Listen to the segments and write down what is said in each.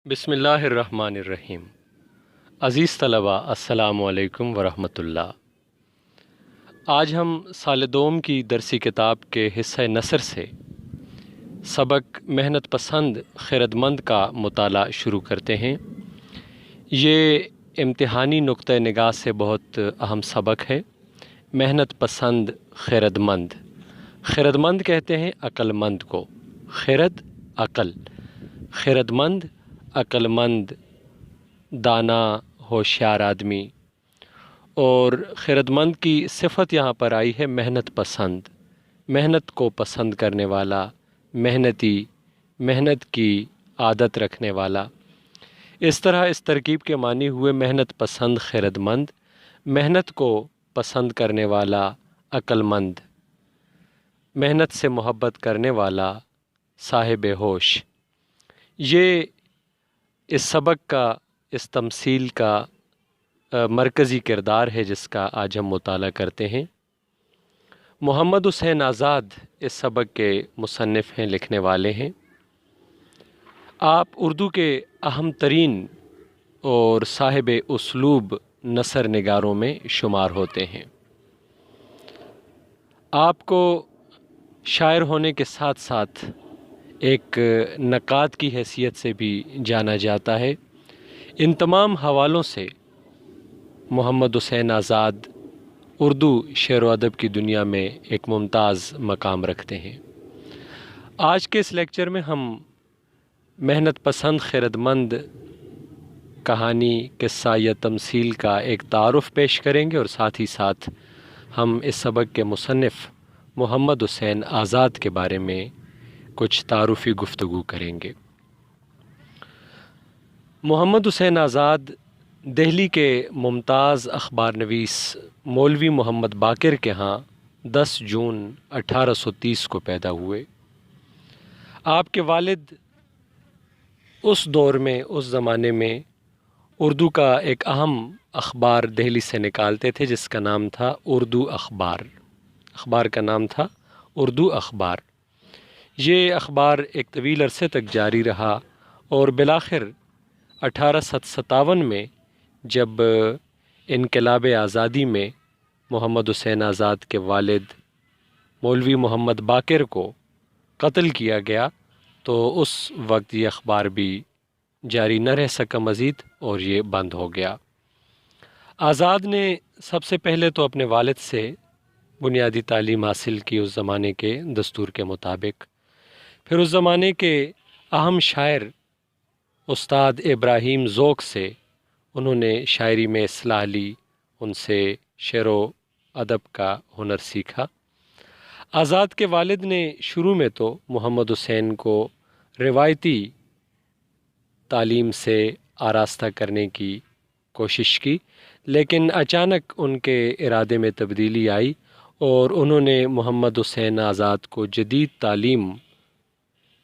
بسم اللہ الرحمن الرحیم۔ عزیز طلباء، السلام علیکم ورحمۃ اللہ۔ آج ہم سال دوم کی درسی کتاب کے حصہ نثر سے سبق محنت پسند خیرمند کا مطالعہ شروع کرتے ہیں۔ یہ امتحانی نقطہ نگاہ سے بہت اہم سبق ہے۔ محنت پسند خیرمند، خیرمند کہتے ہیں عقل مند کو، خیرد عقل، خیرمند عقل مند، دانا، ہوشیار آدمی۔ اور خیرمند کی صفت یہاں پر آئی ہے محنت پسند، محنت کو پسند کرنے والا، محنتی، محنت کی عادت رکھنے والا۔ اس طرح اس ترکیب کے معنی ہوئے محنت پسند خیرمند، محنت کو پسند کرنے والا عقل مند، محنت سے محبت کرنے والا صاحب ہوش۔ یہ اس سبق کا، اس تمثیل کا مرکزی کردار ہے جس کا آج ہم مطالعہ کرتے ہیں۔ محمد حسین آزاد اس سبق کے مصنف ہیں، لکھنے والے ہیں۔ آپ اردو کے اہم ترین اور صاحب اسلوب نثر نگاروں میں شمار ہوتے ہیں۔ آپ کو شاعر ہونے کے ساتھ ساتھ ایک نقاد کی حیثیت سے بھی جانا جاتا ہے۔ ان تمام حوالوں سے محمد حسین آزاد اردو شعر و ادب کی دنیا میں ایک ممتاز مقام رکھتے ہیں۔ آج کے اس لیکچر میں ہم محنت پسند خیرمند کہانی، قصہ یا تمثیل کا ایک تعارف پیش کریں گے، اور ساتھ ہی ساتھ ہم اس سبق کے مصنف محمد حسین آزاد کے بارے میں کچھ تعارفی گفتگو کریں گے۔ محمد حسین آزاد دہلی کے ممتاز اخبار نویس مولوی محمد باقر کے ہاں 10 جون 1830 کو پیدا ہوئے۔ آپ کے والد اس دور میں، اس زمانے میں اردو کا ایک اہم اخبار دہلی سے نکالتے تھے جس کا نام تھا اردو اخبار۔ اخبار کا نام تھا اردو اخبار۔ یہ اخبار ایک طویل عرصے تک جاری رہا، اور بالآخر 1857 میں جب انقلاب آزادی میں محمد حسین آزاد کے والد مولوی محمد باقر کو قتل کیا گیا، تو اس وقت یہ اخبار بھی جاری نہ رہ سکا مزید، اور یہ بند ہو گیا۔ آزاد نے سب سے پہلے تو اپنے والد سے بنیادی تعلیم حاصل کی اس زمانے کے دستور کے مطابق۔ پھر اس زمانے کے اہم شاعر استاد ابراہیم ذوق سے انہوں نے شاعری میں اصلاح لی، ان سے شعر و ادب کا ہنر سیکھا۔ آزاد کے والد نے شروع میں تو محمد حسین کو روایتی تعلیم سے آراستہ کرنے کی کوشش کی، لیکن اچانک ان کے ارادے میں تبدیلی آئی، اور انہوں نے محمد حسین آزاد کو جدید تعلیم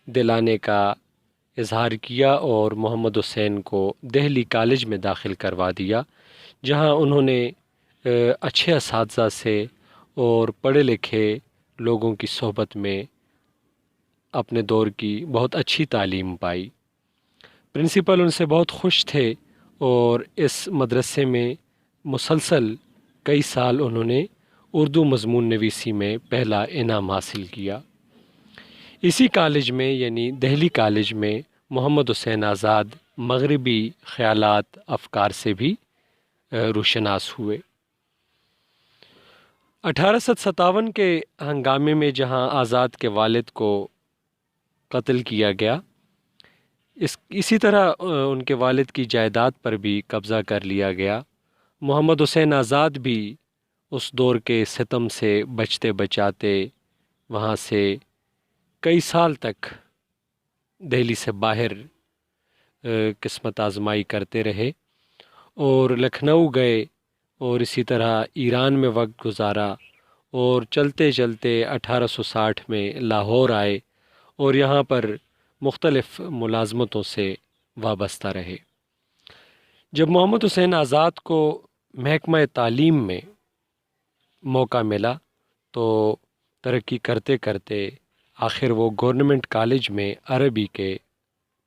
دلانے کا اظہار کیا، اور محمد حسین کو دہلی کالج میں داخل کروا دیا، جہاں انہوں نے اچھے اساتذہ سے اور پڑھے لکھے لوگوں کی صحبت میں اپنے دور کی بہت اچھی تعلیم پائی۔ پرنسپل ان سے بہت خوش تھے، اور اس مدرسے میں مسلسل کئی سال انہوں نے اردو مضمون نویسی میں پہلا انعام حاصل کیا۔ اسی کالج میں، یعنی دہلی کالج میں، محمد حسین آزاد مغربی خیالات، افکار سے بھی روشناس ہوئے۔ 1857 کے ہنگامے میں جہاں آزاد کے والد کو قتل کیا گیا، اسی طرح ان کے والد کی جائیداد پر بھی قبضہ کر لیا گیا۔ محمد حسین آزاد بھی اس دور کے ستم سے بچتے بچاتے وہاں سے کئی سال تک دہلی سے باہر قسمت آزمائی کرتے رہے، اور لکھنؤ گئے، اور اسی طرح ایران میں وقت گزارا، اور چلتے چلتے 1860 میں لاہور آئے، اور یہاں پر مختلف ملازمتوں سے وابستہ رہے۔ جب محمد حسین آزاد کو محکمہ تعلیم میں موقع ملا تو ترقی کرتے کرتے آخر وہ گورنمنٹ کالج میں عربی کے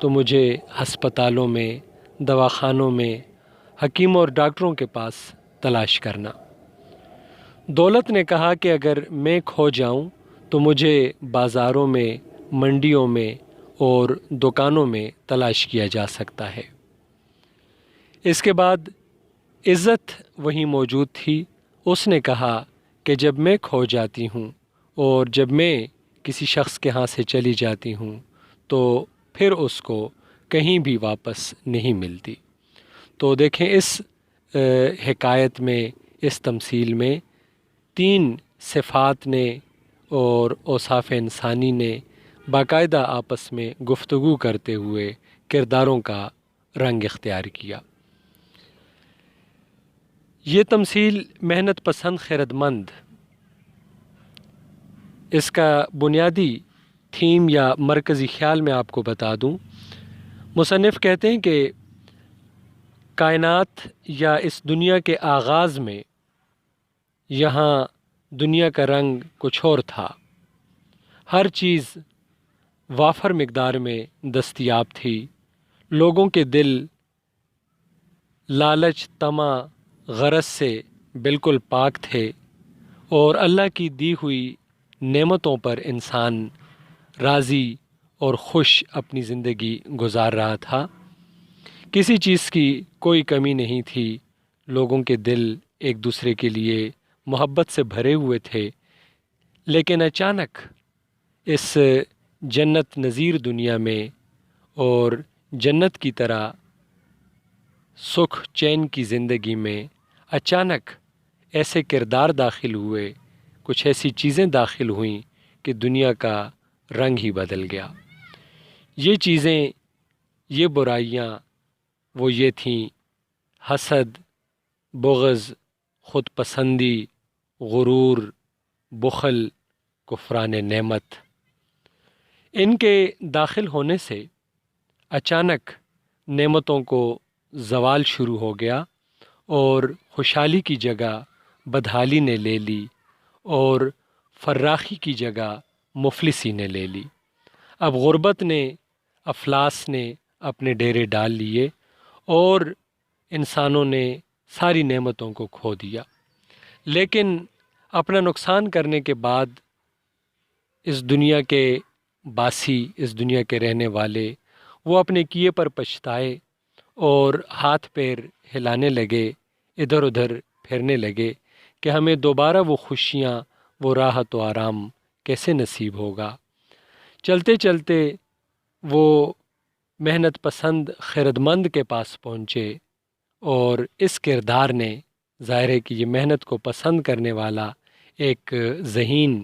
تو مجھے ہسپتالوں میں، دواخانوں میں، حکیموں اور ڈاکٹروں کے پاس تلاش کرنا۔ دولت نے کہا کہ اگر میں کھو جاؤں تو مجھے بازاروں میں، منڈیوں میں اور دکانوں میں تلاش کیا جا سکتا ہے۔ اس کے بعد عزت وہیں موجود تھی۔ اس نے کہا کہ جب میں کھو جاتی ہوں اور جب میں کسی شخص کے ہاں سے چلی جاتی ہوں تو پھر اس کو کہیں بھی واپس نہیں ملتی۔ تو دیکھیں اس حکایت میں، اس تمثیل میں 3 صفات نے اور اوصاف انسانی نے باقاعدہ آپس میں گفتگو کرتے ہوئے کرداروں کا رنگ اختیار کیا۔ یہ تمثیل محنت پسند خیرت مند، اس کا بنیادی تھیم یا مرکزی خیال میں آپ کو بتا دوں۔ مصنف کہتے ہیں کہ کائنات یا اس دنیا کے آغاز میں یہاں دنیا کا رنگ کچھ اور تھا۔ ہر چیز وافر مقدار میں دستیاب تھی۔ لوگوں کے دل لالچ، طمع، غرض سے بالکل پاک تھے اور اللہ کی دی ہوئی نعمتوں پر انسان راضی اور خوش اپنی زندگی گزار رہا تھا۔ کسی چیز کی کوئی کمی نہیں تھی۔ لوگوں کے دل ایک دوسرے کے لیے محبت سے بھرے ہوئے تھے۔ لیکن اچانک اس جنت نظیر دنیا میں اور جنت کی طرح سکھ چین کی زندگی میں اچانک ایسے کردار داخل ہوئے، کچھ ایسی چیزیں داخل ہوئیں کہ دنیا کا رنگ ہی بدل گیا۔ یہ چیزیں، یہ برائیاں وہ یہ تھیں: حسد، بغض، خود پسندی، غرور، بخل، کفران نعمت۔ ان کے داخل ہونے سے اچانک نعمتوں کو زوال شروع ہو گیا اور خوشحالی کی جگہ بدحالی نے لے لی اور فراخی کی جگہ مفلسی نے لے لی۔ اب غربت نے، افلاس نے اپنے ڈیرے ڈال لیے اور انسانوں نے ساری نعمتوں کو کھو دیا۔ لیکن اپنا نقصان کرنے کے بعد اس دنیا کے باسی، اس دنیا کے رہنے والے، وہ اپنے کیے پر پچھتائے اور ہاتھ پیر ہلانے لگے، ادھر ادھر پھرنے لگے کہ ہمیں دوبارہ وہ خوشیاں، وہ راحت و آرام کیسے نصیب ہوگا۔ چلتے چلتے وہ محنت پسند خیرت مند کے پاس پہنچے اور اس کردار نے، ظاہر ہے کہ یہ محنت کو پسند کرنے والا ایک ذہین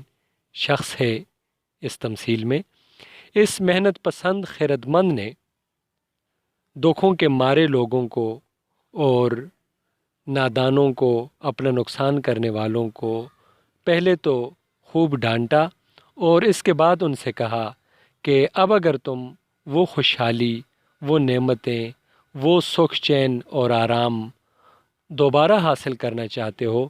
شخص ہے اس تمثیل میں، اس محنت پسند خیرت مند نے دکھوں کے مارے لوگوں کو اور نادانوں کو، اپنا نقصان کرنے والوں کو پہلے تو خوب ڈانٹا اور اس کے بعد ان سے کہا کہ اب اگر تم وہ خوشحالی، وہ نعمتیں، وہ سکھ چین اور آرام دوبارہ حاصل کرنا چاہتے ہو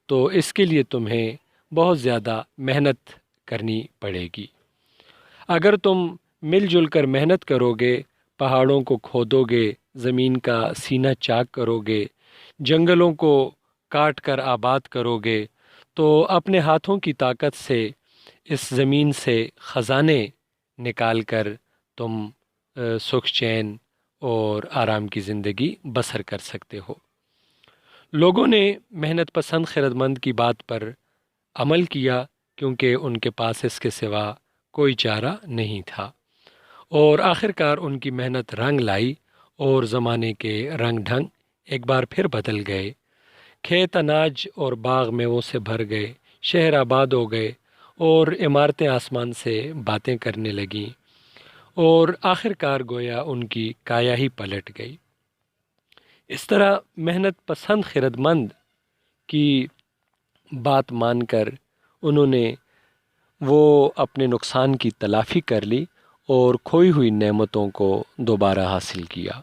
تو اس کے لیے تمہیں بہت زیادہ محنت کرنی پڑے گی۔ اگر تم مل جل کر محنت کرو گے، پہاڑوں کو کھودو گے، زمین کا سینہ چاک کرو گے، جنگلوں کو کاٹ کر آباد کرو گے تو اپنے ہاتھوں کی طاقت سے اس زمین سے خزانے نکال کر تم سکھ چین اور آرام کی زندگی بسر کر سکتے ہو۔ لوگوں نے محنت پسند خیرت مند کی بات پر عمل کیا کیونکہ ان کے پاس اس کے سوا کوئی چارہ نہیں تھا، اور آخر کار ان کی محنت رنگ لائی اور زمانے کے رنگ ڈھنگ ایک بار پھر بدل گئے۔ کھیت اناج اور باغ میووں سے بھر گئے، شہر آباد ہو گئے اور عمارتیں آسمان سے باتیں کرنے لگیں، اور آخر کار گویا ان کی کایا ہی پلٹ گئی۔ اس طرح محنت پسند خیرت مند کی بات مان کر انہوں نے وہ اپنے نقصان کی تلافی کر لی اور کھوئی ہوئی نعمتوں کو دوبارہ حاصل کیا۔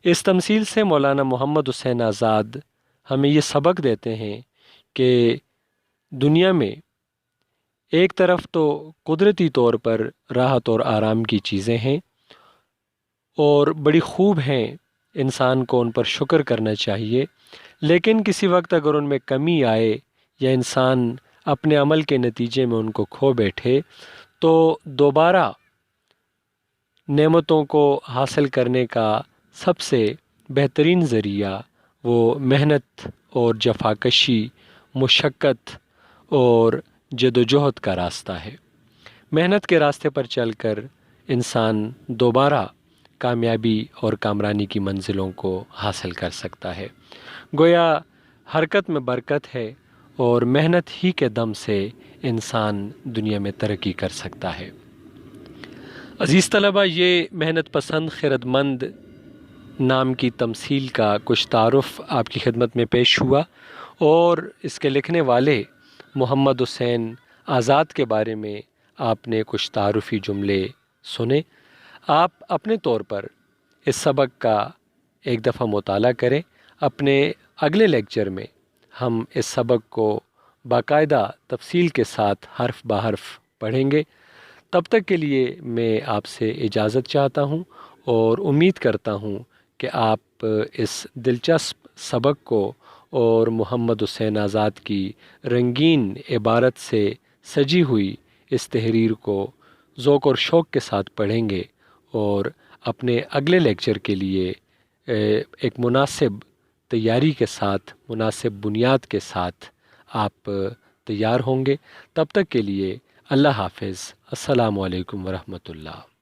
اس تمثیل سے مولانا محمد حسین آزاد ہمیں یہ سبق دیتے ہیں کہ دنیا میں ایک طرف تو قدرتی طور پر راحت اور آرام کی چیزیں ہیں، اور بڑی خوب ہیں، انسان کو ان پر شکر کرنا چاہیے، لیکن کسی وقت اگر ان میں کمی آئے یا انسان اپنے عمل کے نتیجے میں ان کو کھو بیٹھے تو دوبارہ نعمتوں کو حاصل کرنے کا سب سے بہترین ذریعہ وہ محنت اور جفاکشی، مشقت اور جد و جہد کا راستہ ہے۔ محنت کے راستے پر چل کر انسان دوبارہ کامیابی اور کامرانی کی منزلوں کو حاصل کر سکتا ہے۔ گویا حرکت میں برکت ہے اور محنت ہی کے دم سے انسان دنیا میں ترقی کر سکتا ہے۔ عزیز طلبہ، یہ محنت پسند خرد مند نام کی تمثیل کا کچھ تعارف آپ کی خدمت میں پیش ہوا، اور اس کے لکھنے والے محمد حسین آزاد کے بارے میں آپ نے کچھ تعارفی جملے سنے۔ آپ اپنے طور پر اس سبق کا ایک دفعہ مطالعہ کریں۔ اپنے اگلے لیکچر میں ہم اس سبق کو باقاعدہ تفصیل کے ساتھ حرف بہ حرف پڑھیں گے۔ تب تک کے لیے میں آپ سے اجازت چاہتا ہوں اور امید کرتا ہوں کہ آپ اس دلچسپ سبق کو اور محمد حسین آزاد کی رنگین عبارت سے سجی ہوئی اس تحریر کو ذوق اور شوق کے ساتھ پڑھیں گے، اور اپنے اگلے لیکچر کے لیے ایک مناسب تیاری کے ساتھ، مناسب بنیاد کے ساتھ آپ تیار ہوں گے۔ تب تک کے لیے اللہ حافظ۔ السلام علیکم ورحمۃ اللہ۔